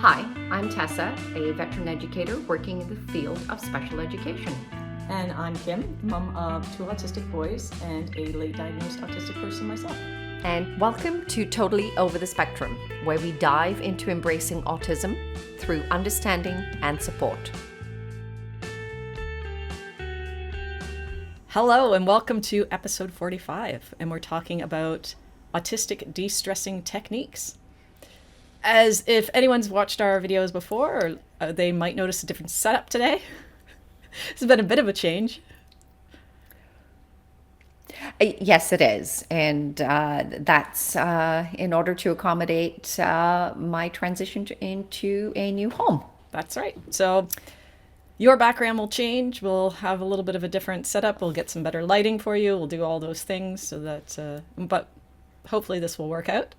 Hi, I'm Tessa, a veteran educator working in the field of special education. And I'm Kim, mom of two autistic boys and a late diagnosed autistic person myself. And welcome to Totally Over the Spectrum, where we dive into embracing autism through understanding and support. Hello, and welcome to episode 45. And we're talking about autistic de-stressing techniques. As if anyone's watched our videos before, or they might notice a different setup today. It's been a bit of a change. Yes, it is. And that's in order to accommodate my transition into a new home. That's right. So your background will change. We'll have a little bit of a different setup. We'll get some better lighting for you. We'll do all those things so that, but hopefully this will work out.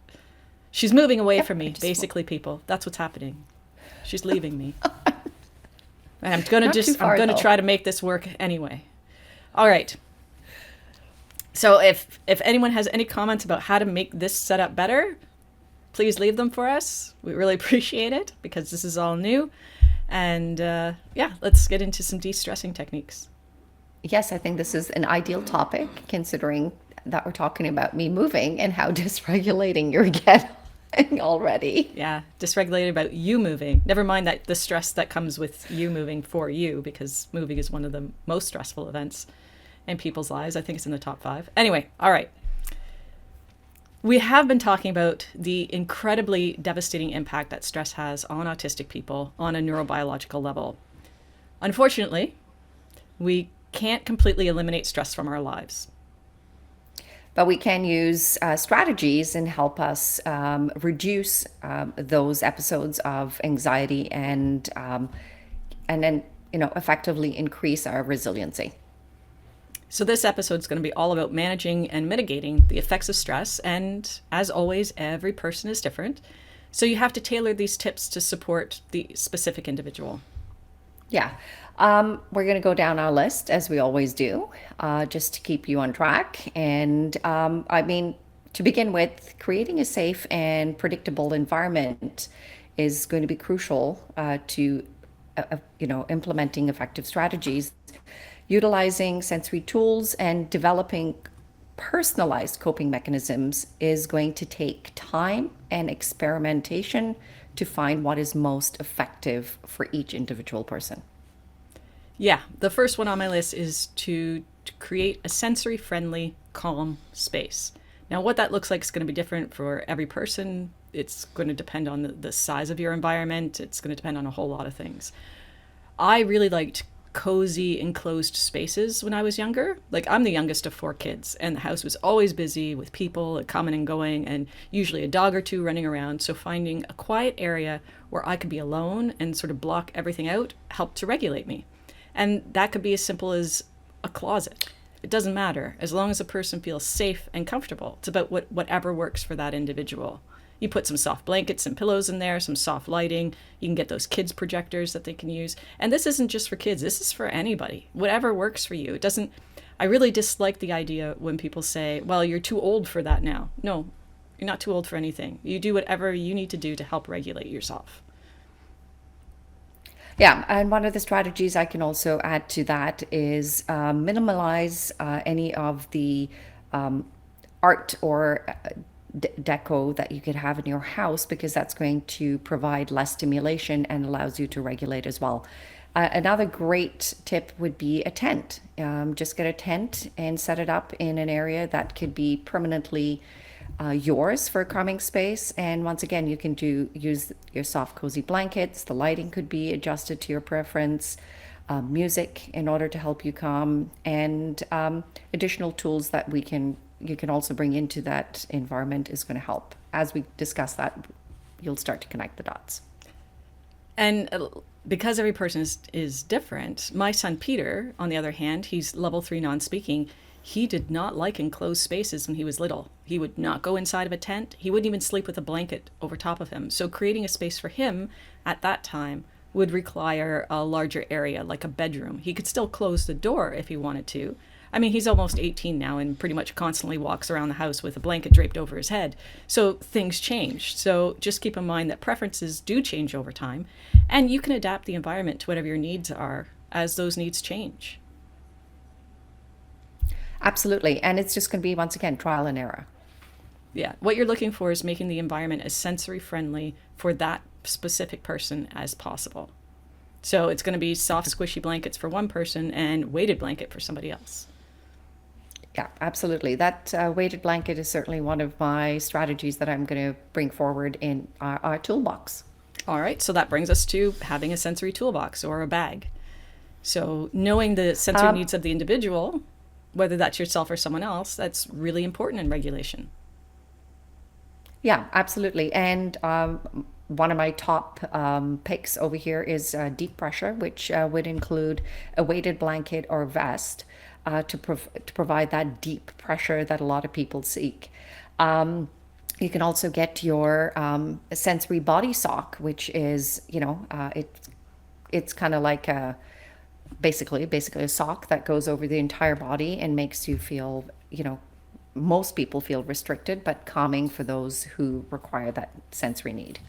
She's moving away from me, basically, people. That's what's happening. She's leaving me. And I'm going to try to make this work anyway. All right. So if anyone has any comments about how to make this setup better, please leave them for us. We really appreciate it because this is all new. And let's get into some de-stressing techniques. Yes, I think this is an ideal topic considering that we're talking about me moving and how dysregulating you're getting already. Yeah, dysregulated about you moving. Never mind that the stress that comes with you moving for you, because moving is one of the most stressful events in people's lives. I think it's in the top 5. Anyway, all right. We have been talking about the incredibly devastating impact that stress has on autistic people on a neurobiological level. Unfortunately, we can't completely eliminate stress from our lives. But we can use strategies and help us reduce those episodes of anxiety and then effectively increase our resiliency. So this episode is going to be all about managing and mitigating the effects of stress. And as always, every person is different. So you have to tailor these tips to support the specific individual. Yeah. We're going to go down our list as we always do, just to keep you on track. And to begin with, creating a safe and predictable environment is going to be crucial to implementing effective strategies. Utilizing sensory tools and developing personalized coping mechanisms is going to take time and experimentation to find what is most effective for each individual person. Yeah, the first one on my list is to create a sensory-friendly, calm space. Now, what that looks like is going to be different for every person. It's going to depend on the size of your environment. It's going to depend on a whole lot of things. I really liked cozy, enclosed spaces when I was younger. Like, I'm the youngest of 4 kids, and the house was always busy with people coming and going, and usually a dog or two running around. So finding a quiet area where I could be alone and sort of block everything out helped to regulate me. And that could be as simple as a closet. It doesn't matter. As long as a person feels safe and comfortable, it's about whatever works for that individual. You put some soft blankets and pillows in there, some soft lighting. You can get those kids projectors that they can use. And this isn't just for kids. This is for anybody. Whatever works for you. I really dislike the idea when people say, well, you're too old for that now. No, you're not too old for anything. You do whatever you need to do to help regulate yourself. Yeah, and one of the strategies I can also add to that is minimize any of the art or deco that you could have in your house, because that's going to provide less stimulation and allows you to regulate as well. Another great tip would be a tent. Just get a tent and set it up in an area that could be permanently yours for a calming space. And once again, you can use your soft, cozy blankets. The lighting could be adjusted to your preference. Music in order to help you calm, and additional tools that you can also bring into that environment is going to help. As we discuss that, you'll start to connect the dots. And because every person is different, my son Peter, on the other hand, he's level 3 non-speaking. He did not like enclosed spaces when he was little. He would not go inside of a tent. He wouldn't even sleep with a blanket over top of him. So creating a space for him at that time would require a larger area, like a bedroom. He could still close the door if he wanted to, I mean, he's almost 18 now and pretty much constantly walks around the house with a blanket draped over his head. So things change. So just keep in mind that preferences do change over time, and you can adapt the environment to whatever your needs are as those needs change. Absolutely. And it's just going to be, once again, trial and error. Yeah, what you're looking for is making the environment as sensory friendly for that specific person as possible. So it's going to be soft, squishy blankets for one person and weighted blanket for somebody else. Yeah, absolutely. That weighted blanket is certainly one of my strategies that I'm going to bring forward in our toolbox. All right, so that brings us to having a sensory toolbox or a bag. So knowing the sensory needs of the individual, whether that's yourself or someone else, that's really important in regulation. Yeah, absolutely. And one of my top picks over here is deep pressure, which would include a weighted blanket or vest to provide that deep pressure that a lot of people seek. You can also get your sensory body sock, which is, it's kind of like basically a sock that goes over the entire body and makes you feel, most people feel restricted, but calming for those who require that sensory need.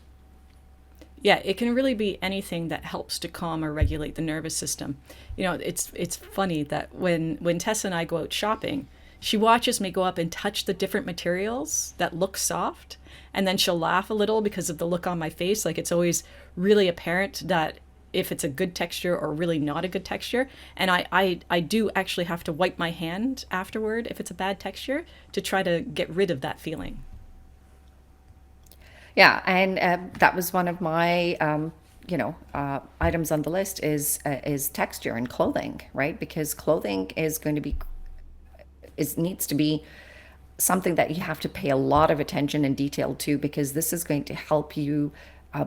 Yeah, it can really be anything that helps to calm or regulate the nervous system. It's funny that when Tessa and I go out shopping, she watches me go up and touch the different materials that look soft, and then she'll laugh a little because of the look on my face. Like, it's always really apparent that if it's a good texture or really not a good texture. And I do actually have to wipe my hand afterward if it's a bad texture to try to get rid of that feeling. Yeah, and that was one of my items on the list is texture and clothing, right? Because clothing is going to be is needs to be something that you have to pay a lot of attention and detail to, because this is going to help you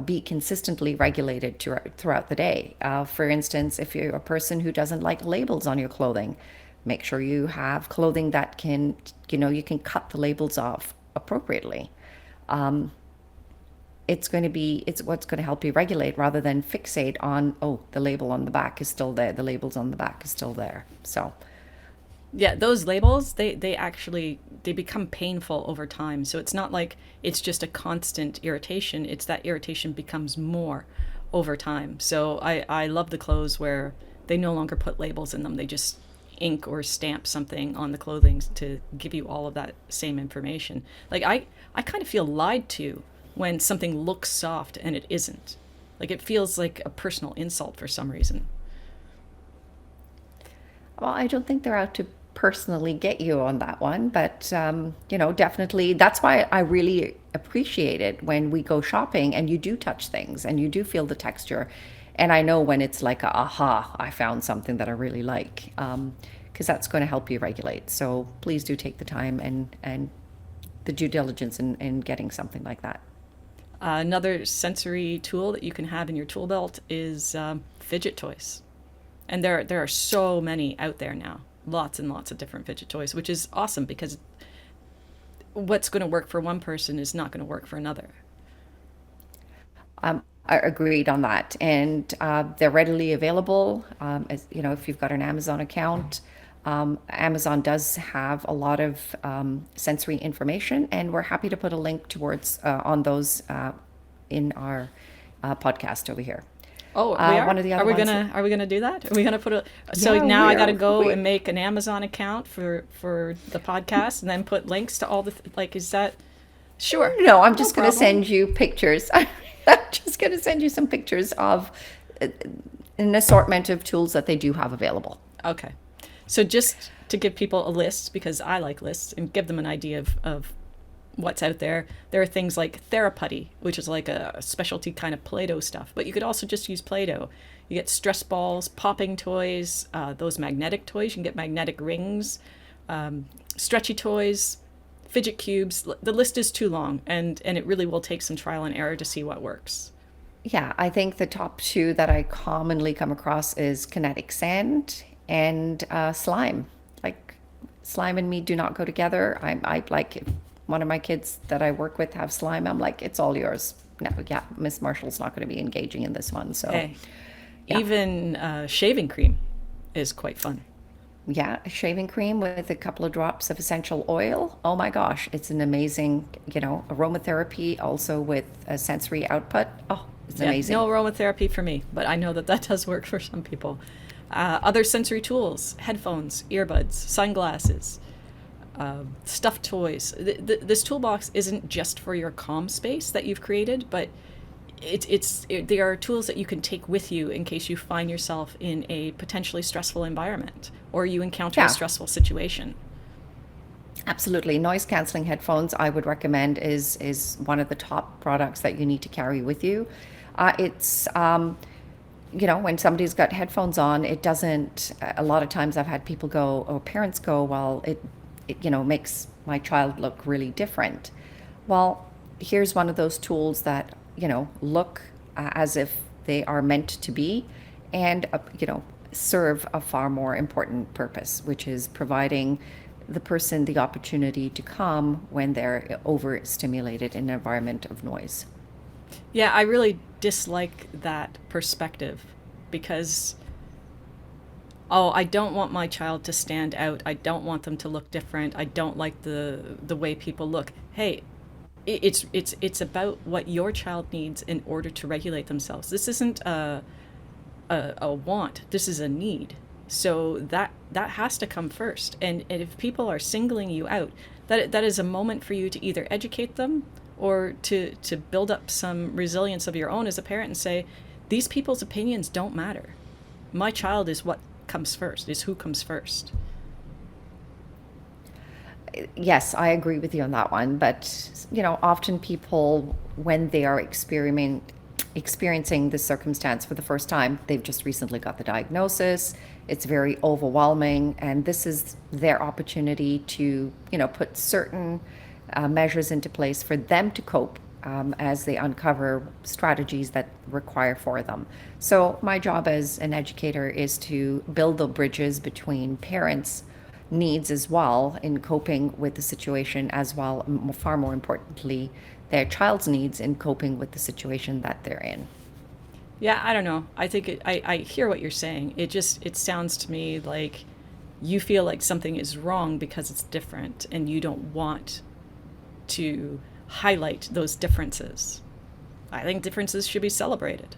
be consistently regulated throughout the day. For instance, if you're a person who doesn't like labels on your clothing, make sure you have clothing that can, you can cut the labels off appropriately. It's what's going to help you regulate rather than fixate on, oh, the label on the back is still there, the labels on the back is still there. So Yeah, those labels, they become painful over time. So it's not like it's just a constant irritation. It's that irritation becomes more over time. So I love the clothes where they no longer put labels in them. They just ink or stamp something on the clothing to give you all of that same information. Like, I kind of feel lied to when something looks soft and it isn't. Like, it feels like a personal insult for some reason. well, I don't think they're out to personally get you on that one, but definitely that's why I really appreciate it when we go shopping and you do touch things and you do feel the texture. And I know when it's like, aha, I found something that I really like, because that's going to help you regulate. So please do take the time and the due diligence in getting something like that. Another sensory tool that you can have in your tool belt is fidget toys. And there are so many out there now. Lots and lots of different fidget toys, which is awesome because what's going to work for one person is not going to work for another. I agreed on that, and they're readily available. As you know, if you've got an Amazon account, Amazon does have a lot of sensory information, and we're happy to put a link towards on those in our podcast over here. Oh, we are. One of the other Are we ones. gonna do that? Are we gonna put a? So Yeah, now we I got to are. go and make an Amazon account for the podcast, and then put links to all the like. Is that sure? No, I'm No just going to problem. send you pictures. I'm just going to send you some pictures of an assortment of tools that they do have available. Okay. So just to give people a list, because I like lists, and give them an idea of what's out there. There are things like Theraputty, which is like a specialty kind of Play-Doh stuff, but you could also just use Play-Doh. You get stress balls, popping toys, those magnetic toys. You can get magnetic rings, stretchy toys, fidget cubes. The list is too long, and it really will take some trial and error to see what works. Yeah, I think the top two that I commonly come across is kinetic sand and slime. Like, slime and me do not go together. I like, if one of my kids that I work with have slime, I'm like, it's all yours. No, yeah, Miss Marshall's not going to be engaging in this one. So Hey, yeah. even shaving cream is quite fun. Yeah, shaving cream with a couple of drops of essential oil. Oh my gosh, it's an amazing, aromatherapy also with a sensory output. Oh, it's Yeah, amazing. no aromatherapy for me, but I know that that does work for some people. Other sensory tools, headphones, earbuds, sunglasses, stuffed toys. This toolbox isn't just for your calm space that you've created, but they are tools that you can take with you in case you find yourself in a potentially stressful environment or you encounter a Yeah, stressful situation. absolutely. Noise canceling headphones I would recommend is one of the top products that you need to carry with you. It's when somebody's got headphones on, it doesn't. A lot of times, I've had people go or parents go, well, it makes my child look really different. Well, here's one of those tools that look as if they are meant to be, and serve a far more important purpose, which is providing the person the opportunity to calm when they're overstimulated in an environment of noise. Yeah, I really dislike that perspective because oh, I don't want my child to stand out. I don't want them to look different. I don't like the way people look. Hey, it's about what your child needs in order to regulate themselves. This isn't a want. This is a need. So that has to come first. And if people are singling you out, that is a moment for you to either educate them or to build up some resilience of your own as a parent and say, these people's opinions don't matter. My child is what comes first, is who comes first. Yes, I agree with you on that one. But, often people, when they are experiencing this circumstance for the first time, they've just recently got the diagnosis. It's very overwhelming. And this is their opportunity to, put certain measures into place for them to cope as they uncover strategies that require for them. So, my job as an educator is to build the bridges between parents needs as well in coping with the situation, as well, far more importantly, their child's needs in coping with the situation that they're in. Yeah, I don't know. I think I hear what you're saying. It sounds to me like you feel like something is wrong because it's different and you don't want to highlight those differences. I think differences should be celebrated.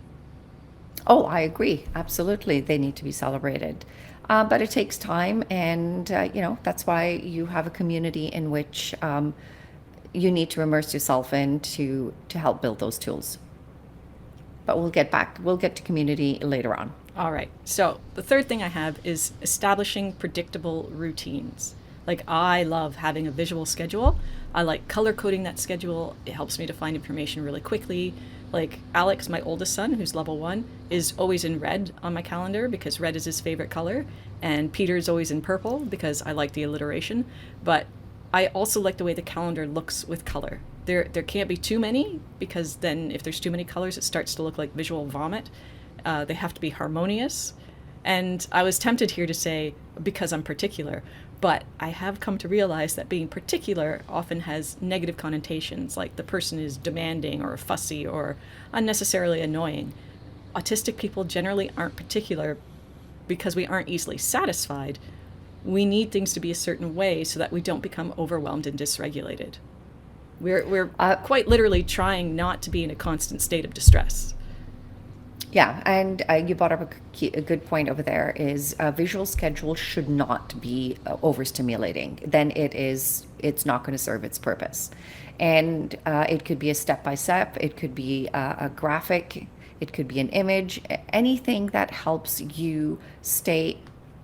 Oh, I agree. Absolutely. They need to be celebrated. But it takes time, and that's why you have a community in which you need to immerse yourself in to help build those tools. But we'll get to community later on. All right. So the third thing I have is establishing predictable routines. Like, I love having a visual schedule. I like color coding that schedule. It helps me to find information really quickly. Like, Alex, my oldest son, who's level one, is always in red on my calendar because red is his favorite color. And Peter's always in purple because I like the alliteration. But I also like the way the calendar looks with color. There can't be too many because then if there's too many colors, it starts to look like visual vomit. They have to be harmonious. And I was tempted here to say, because I'm particular, but I have come to realize that being particular often has negative connotations, like the person is demanding or fussy or unnecessarily annoying. Autistic people generally aren't particular because we aren't easily satisfied. We need things to be a certain way so that we don't become overwhelmed and dysregulated. We're Uh, quite literally trying not to be in a constant state of distress. Yeah, and you brought up a good point over there. Is a visual schedule should not be overstimulating. Then it's not going to serve its purpose, and it could be a step by step. It could be a graphic. It could be an image. Anything that helps you stay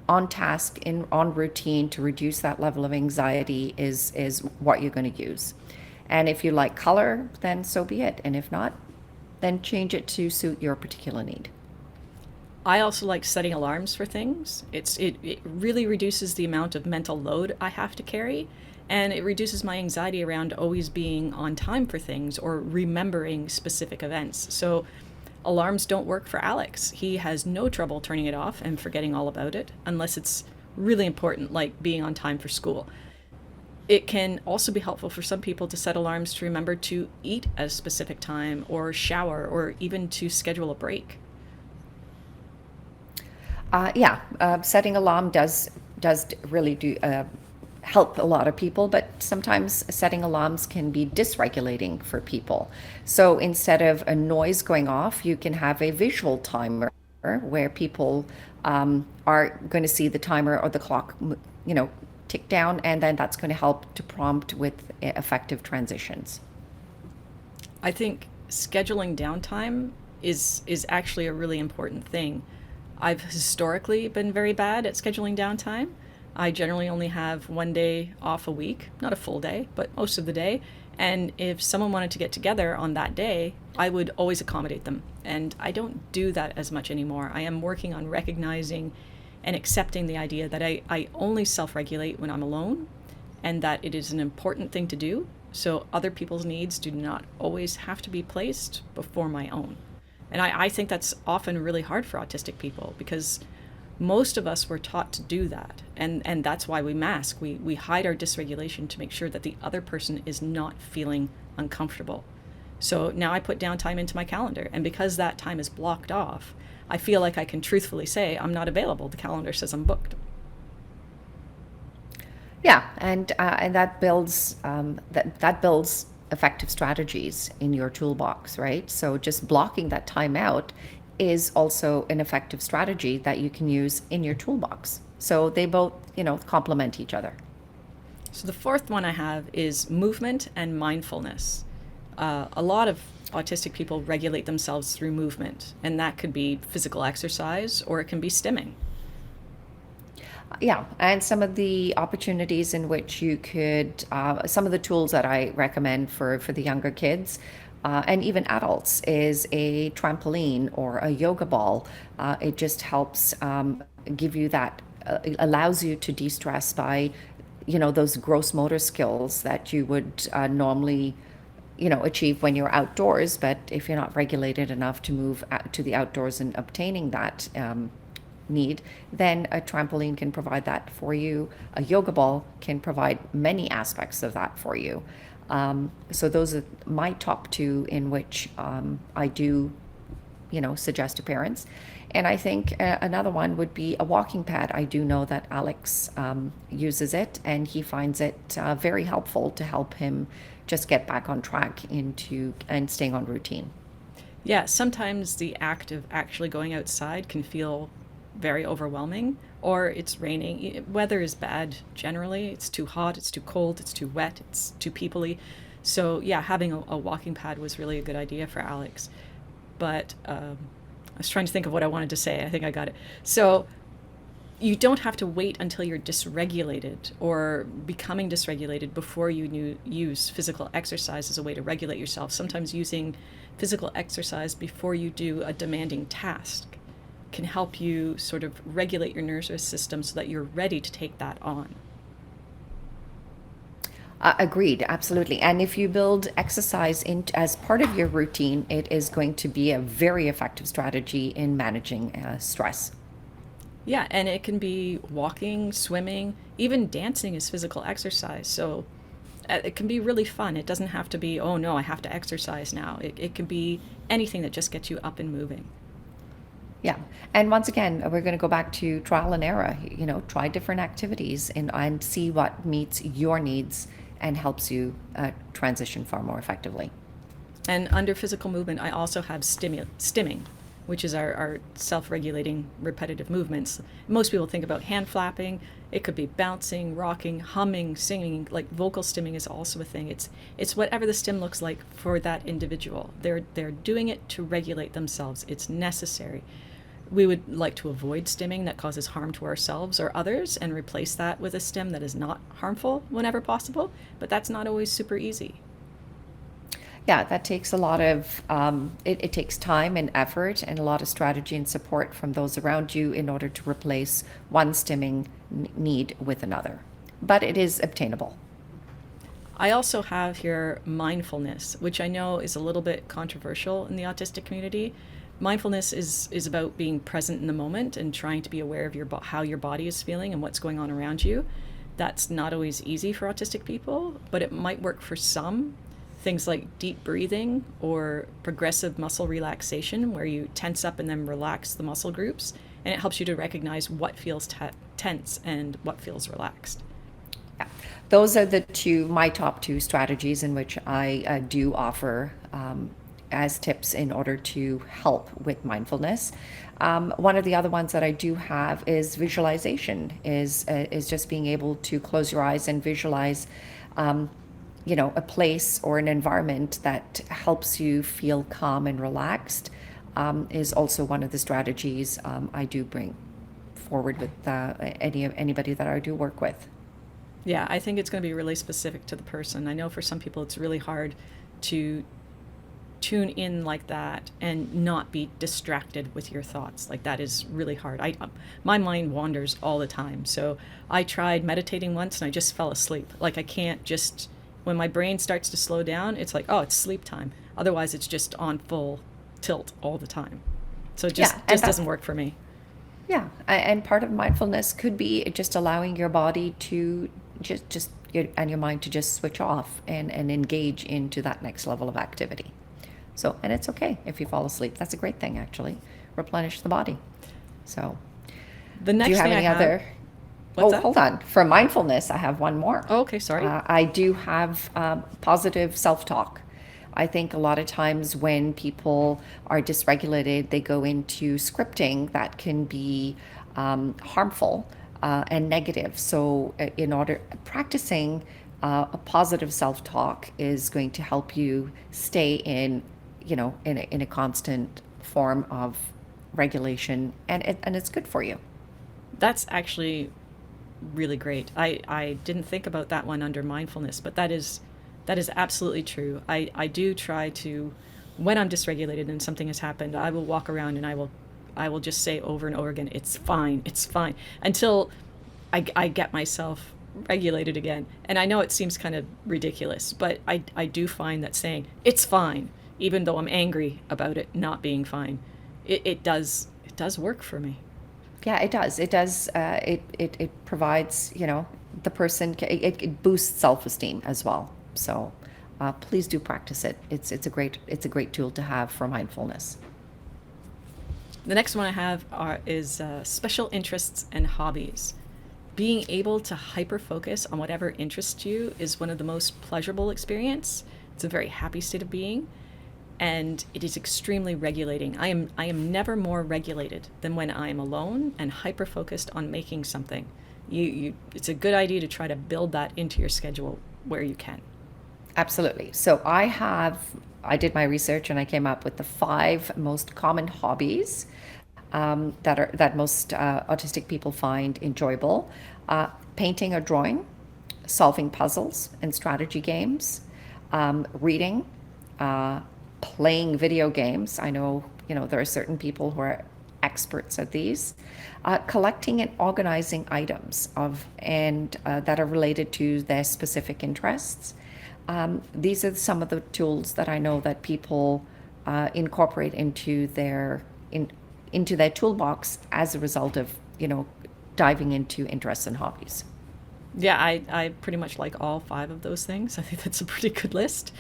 on task in on routine to reduce that level of anxiety is what you're going to use. And if you like color, then so be it. And if not, then change it to suit your particular need. I also like setting alarms for things. It really reduces the amount of mental load I have to carry, and it reduces my anxiety around always being on time for things or remembering specific events. So alarms don't work for Alex. He has no trouble turning it off and forgetting all about it unless it's really important, like being on time for school. It can also be helpful for some people to set alarms to remember to eat at a specific time or shower or even to schedule a break. Yeah, setting alarm does does really do help a lot of people, but sometimes setting alarms can be dysregulating for people. So instead of a noise going off, you can have a visual timer where people are going to see the timer or the clock, tick down, and then that's going to help to prompt with effective transitions. I think scheduling downtime is actually a really important thing. I've historically been very bad at scheduling downtime. I generally only have one day off a week, not a full day, but most of the day. And if someone wanted to get together on that day, I would always accommodate them. And I don't do that as much anymore. I am working on recognizing and accepting the idea that I only self regulate when I'm alone and that it is an important thing to do. So other people's needs do not always have to be placed before my own. And I think that's often really hard for autistic people because most of us were taught to do that. And that's why we mask. We hide our dysregulation to make sure that the other person is not feeling uncomfortable. So now I put downtime into my calendar. And because that time is blocked off, I feel like I can truthfully say I'm not available. The calendar says I'm booked. Yeah, and that builds effective strategies in your toolbox, right? So just blocking that time out is also an effective strategy that you can use in your toolbox. So they both, complement each other. So the fourth one I have is movement and mindfulness. A lot of autistic people regulate themselves through movement, and that could be physical exercise or it can be stimming. Yeah, and some of the opportunities in which you could, some of the tools that I recommend for the younger kids and even adults is a trampoline or a yoga ball. It just helps give you that, allows you to de stress by, those gross motor skills that you would normally, achieve when you're outdoors. But if you're not regulated enough to move out to the outdoors and obtaining that, need, then a trampoline can provide that for you. A yoga ball can provide many aspects of that for you. So those are my top two in which I do, suggest to parents. And I think another one would be a walking pad. I do know that Alex uses it, and he finds it very helpful to help him just get back on track into and staying on routine. Yeah, sometimes the act of actually going outside can feel very overwhelming, or it's raining. Weather is bad generally. It's too hot, it's too cold, it's too wet, it's too peoply. So, yeah, having a walking pad was really a good idea for Alex. But I was trying to think of what I wanted to say. I think I got it. So, you don't have to wait until you're dysregulated or becoming dysregulated before you use physical exercise as a way to regulate yourself. Sometimes using physical exercise before you do a demanding task can help you sort of regulate your nervous system so that you're ready to take that on. Agreed, absolutely. And if you build exercise in as part of your routine, it is going to be a very effective strategy in managing stress. Yeah, and it can be walking, swimming, even dancing is physical exercise. So it can be really fun. It doesn't have to be, oh no, I have to exercise now. It can be anything that just gets you up and moving. Yeah. And once again, we're going to go back to trial and error. Try different activities and see what meets your needs and helps you transition far more effectively. And under physical movement, I also have stimming, which is our self-regulating repetitive movements. Most people think about hand flapping. It could be bouncing, rocking, humming, singing. Like vocal stimming is also a thing. It's whatever the stim looks like for that individual. They're doing it to regulate themselves. It's necessary. We would like to avoid stimming that causes harm to ourselves or others and replace that with a stim that is not harmful whenever possible, but that's not always super easy. Yeah, that takes a lot of, it takes time and effort and a lot of strategy and support from those around you in order to replace one stimming need with another. But it is obtainable. I also have here mindfulness, which I know is a little bit controversial in the autistic community. Mindfulness is about being present in the moment and trying to be aware of how your body is feeling and what's going on around you. That's not always easy for autistic people, but it might work for some. Things like deep breathing or progressive muscle relaxation, where you tense up and then relax the muscle groups, and it helps you to recognize what feels tense and what feels relaxed. Yeah. Those are the two, my top two strategies in which I do offer as tips in order to help with mindfulness. One of the other ones that I do have is visualization, is just being able to close your eyes and visualize, a place or an environment that helps you feel calm and relaxed. Is also one of the strategies I do bring forward with anybody that I do work with. Yeah, I think it's going to be really specific to the person. I know for some people it's really hard to tune in like that and not be distracted with your thoughts. Like that is really hard. My mind wanders all the time. So I tried meditating once and I just fell asleep. Like I can't just, when my brain starts to slow down, it's like, oh, it's sleep time. Otherwise it's just on full tilt all the time. So it Yeah, and just that doesn't work for me. Yeah, and part of mindfulness could be just allowing your body to and your mind to just switch off and engage into that next level of activity. So, and it's okay if you fall asleep. That's a great thing, actually. Replenish the body. So, The do you next have thing I any have, other? what's Oh, that? hold on. For mindfulness, I have one more. Oh, okay, sorry. I do have positive self talk. I think a lot of times when people are dysregulated, they go into scripting that can be harmful and negative. So, in order practicing a positive self talk is going to help you stay in a constant form of regulation, and it's good for you. That's actually really great. I didn't think about that one under mindfulness, but that is absolutely true. I do try to, when I'm dysregulated and something has happened, I will walk around and I will just say over and over again, it's fine, until I get myself regulated again. And I know it seems kind of ridiculous, but I do find that saying it's fine, even though I'm angry about it not being fine, it does work for me. Yeah, it does. It does. It provides, the person, it boosts self-esteem as well. So please do practice it. It's a great tool to have for mindfulness. The next one I have is special interests and hobbies. Being able to hyper focus on whatever interests you is one of the most pleasurable experience. It's a very happy state of being, and it is extremely regulating. I am never more regulated than when I am alone and hyper focused on making something. It's a good idea to try to build that into your schedule where you can. Absolutely. So I did my research and I came up with the five most common hobbies that most autistic people find enjoyable: painting or drawing, solving puzzles and strategy games, reading, playing video games. I know there are certain people who are experts at these. Collecting and organizing items that are related to their specific interests. These are some of the tools that I know that people incorporate into their toolbox as a result of diving into interests and hobbies. Yeah, I pretty much like all five of those things. I think that's a pretty good list.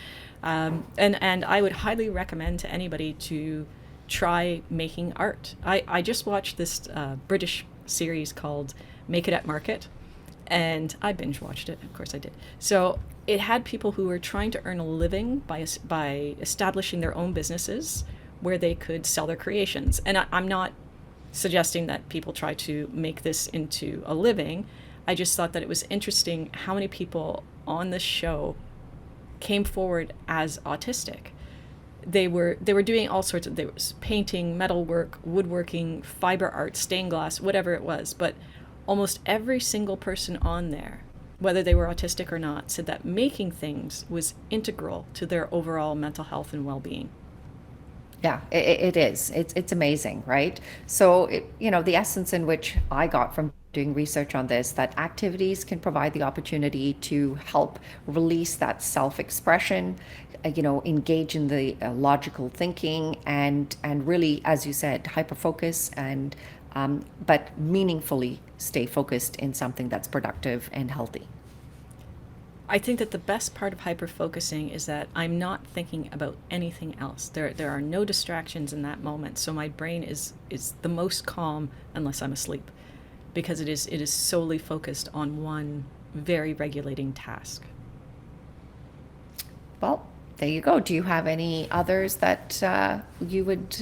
And I would highly recommend to anybody to try making art. I just watched this British series called Make It at Market, and I binge watched it. Of course I did. So it had people who were trying to earn a living by establishing their own businesses where they could sell their creations. And I'm not suggesting that people try to make this into a living. I just thought that it was interesting how many people on this show came forward as autistic. They were doing all sorts of, there was painting, metalwork, woodworking, fiber art, stained glass, whatever it was. But almost every single person on there, whether they were autistic or not, said that making things was integral to their overall mental health and well-being. Yeah, it is. It's amazing, right? So, the essence in which I got from doing research on this, that activities can provide the opportunity to help release that self-expression, engage in the logical thinking, and really, as you said, hyper focus but meaningfully stay focused in something that's productive and healthy. I think that the best part of hyperfocusing is that I'm not thinking about anything else. There are no distractions in that moment. So my brain is the most calm unless I'm asleep, because it is solely focused on one very regulating task. Well, there you go. Do you have any others that you would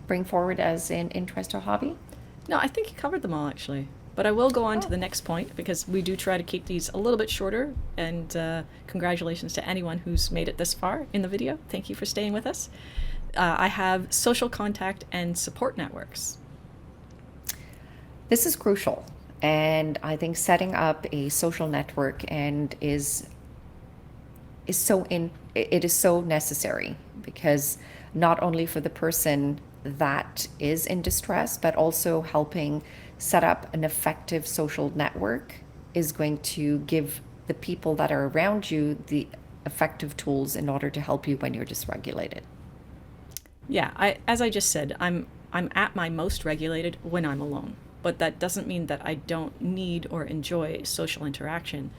bring forward as an interest or hobby? No, I think you covered them all actually. But I will go on to Oh, the next point because we do try to keep these a little bit shorter. And congratulations to anyone who's made it this far in the video. Thank you for staying with us. I have social contact and support networks. this is crucial. And I think setting up a social network and is so in it is so necessary, because not only for the person that is in distress, but also helping set up an effective social network is going to give the people that are around you the effective tools in order to help you when you're dysregulated. Yeah, as I just said, I'm at my most regulated when I'm alone. But that doesn't mean that I don't need or enjoy social interaction.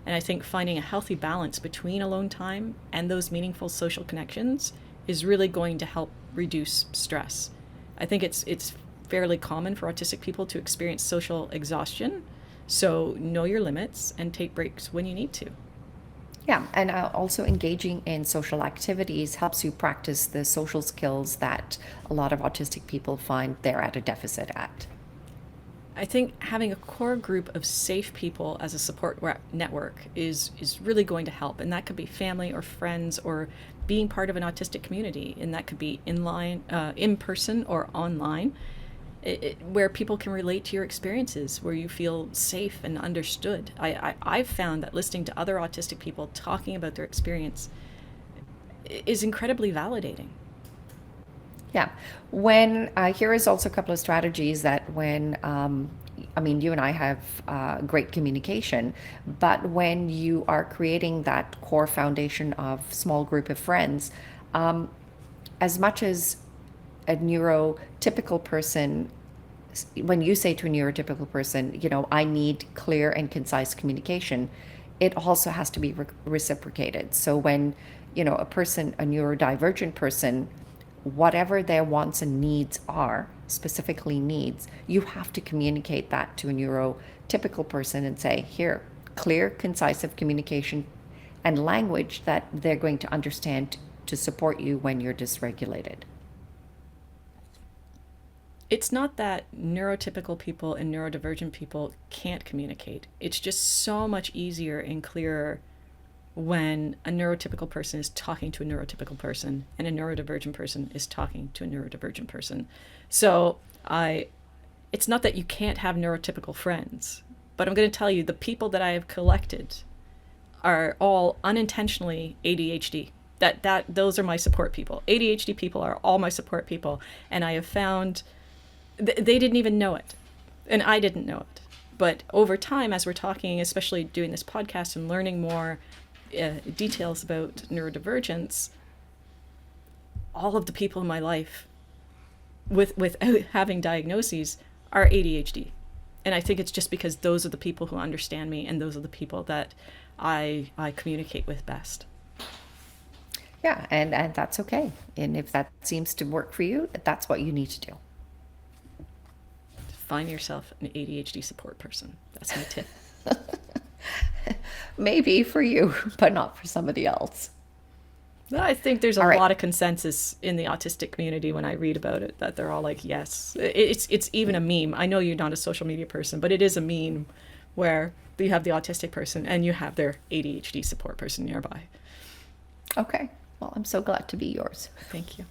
And I think finding a healthy balance between alone time and those meaningful social connections is really going to help reduce stress. I think it's fairly common for autistic people to experience social exhaustion. So know your limits and take breaks when you need to. Yeah, and also engaging in social activities helps you practice the social skills that a lot of autistic people find they're at a deficit at. I think having a core group of safe people as a support network is really going to help, and that could be family or friends or being part of an autistic community, and that could be in person or online, where people can relate to your experiences, where you feel safe and understood. I've found that listening to other autistic people talking about their experience is incredibly validating. Yeah. When here is also a couple of strategies that when I mean, you and I have great communication, but when you are creating that core foundation of small group of friends, um, as much as a neurotypical person, when you say to a neurotypical person, you know, I need clear and concise communication, it also has to be reciprocated. So when, you know, a neurodivergent person, whatever their wants and needs are, specifically needs, you have to communicate that to a neurotypical person and say, here, clear, concise communication and language that they're going to understand to support you when you're dysregulated. It's not that neurotypical people and neurodivergent people can't communicate. It's just so much easier and clearer when a neurotypical person is talking to a neurotypical person and a neurodivergent person is talking to a neurodivergent person. So it's not that you can't have neurotypical friends, but I'm going to tell you the people that I have collected are all unintentionally ADHD. Those are my support people. ADHD people are all my support people, and I have found they didn't even know it, and I didn't know it. But over time, as we're talking, especially doing this podcast and learning more details about neurodivergence, all of the people in my life without having diagnoses are ADHD. And I think it's just because those are the people who understand me, and those are the people that I communicate with best. Yeah, and that's okay. And if that seems to work for you, that's what you need to do. Find yourself an ADHD support person. That's my tip. Maybe for you, but not for somebody else. I think there's a All right. lot of consensus in the autistic community when I read about it, that they're all like, yes. It's even a meme. I know you're not a social media person, but it is a meme where you have the autistic person and you have their ADHD support person nearby. Okay. Well, I'm so glad to be yours. Thank you.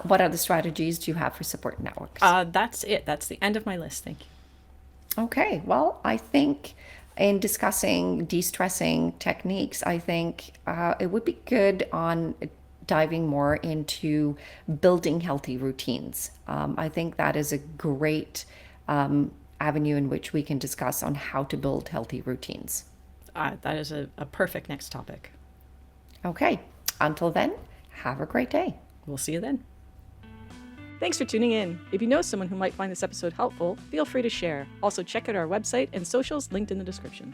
What other strategies do you have for support networks? That's it. That's the end of my list. Thank you. Okay. Well, I think in discussing de-stressing techniques, I think it would be good on diving more into building healthy routines. I think that is a great avenue in which we can discuss on how to build healthy routines. That is a perfect next topic. Okay. Until then, have a great day. We'll see you then. Thanks for tuning in. If you know someone who might find this episode helpful, feel free to share. Also, check out our website and socials linked in the description.